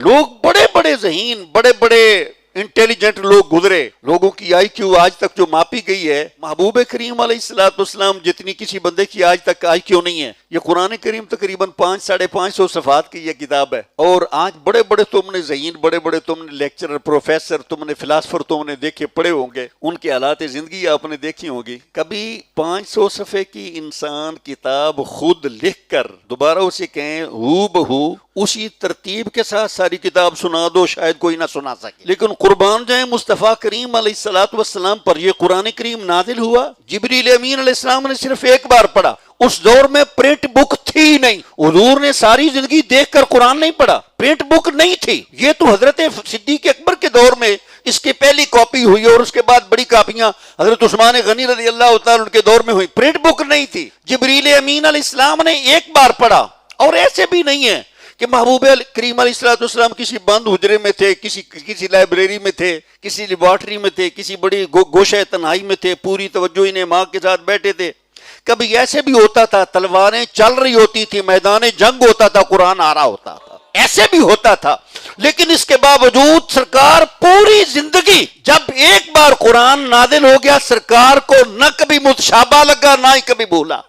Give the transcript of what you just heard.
لوگ بڑے بڑے ذہین، بڑے بڑے انٹیلیجنٹ لوگ گزرے، لوگوں کی آئی کیو آج تک جو ماپی گئی ہے، محبوب کریم علیہ الصلوۃ والسلام جتنی کسی بندے کی آج تک آئی کیو نہیں ہے۔ یہ قرآن کریم تقریباً 500-550 صفحات کی یہ کتاب ہے، اور آج بڑے بڑے تم نے ذہین، بڑے بڑے تم نے لیکچرر، پروفیسر، تم نے فلاسفر تم نے دیکھے پڑھے ہوں گے، ان کے حالات زندگی آپ نے دیکھی ہوگی۔ کبھی 500 صفحے کی انسان کتاب خود لکھ کر دوبارہ اسے کہیں ہو بہو اسی ترتیب کے ساتھ ساری کتاب سنا دو، شاید کوئی نہ سنا سکے۔ لیکن قربان جائیں مصطفیٰ کریم علیہ الصلوۃ والسلام پر یہ قرآن کریم نازل ہوا، جبریل امین علیہ السلام نے صرف ایک بار پڑھا۔ اس دور میں پرنٹ بک تھی نہیں، حضور نے ساری زندگی دیکھ کر قرآن نہیں پڑھا، پرنٹ بک نہیں تھی۔ یہ تو حضرت صدیق اکبر کے دور میں اس کی پہلی کاپی ہوئی، اور اس کے بعد بڑی کاپیاں حضرت عثمان غنی رضی اللہ تعالیٰ عنہ کے دور میں ہوئی، پرنٹ بک نہیں تھی۔ جبریل امین علیہ السلام نے ایک بار پڑھا، اور ایسے بھی نہیں ہے کہ محبوب کریم علیہ السلام کسی بند حجرے میں تھے، کسی لائبریری میں تھے، کسی لیبارٹری میں تھے، کسی بڑی گوشہ تنہائی میں تھے، پوری توجہ انہیں ماں کے ساتھ بیٹھے تھے۔ کبھی ایسے بھی ہوتا تھا تلواریں چل رہی ہوتی تھی، میدان جنگ ہوتا تھا، قرآن آ رہا ہوتا تھا، ایسے بھی ہوتا تھا۔ لیکن اس کے باوجود سرکار پوری زندگی، جب ایک بار قرآن نازل ہو گیا، سرکار کو نہ کبھی متشابہ لگا، نہ ہی کبھی بھولا۔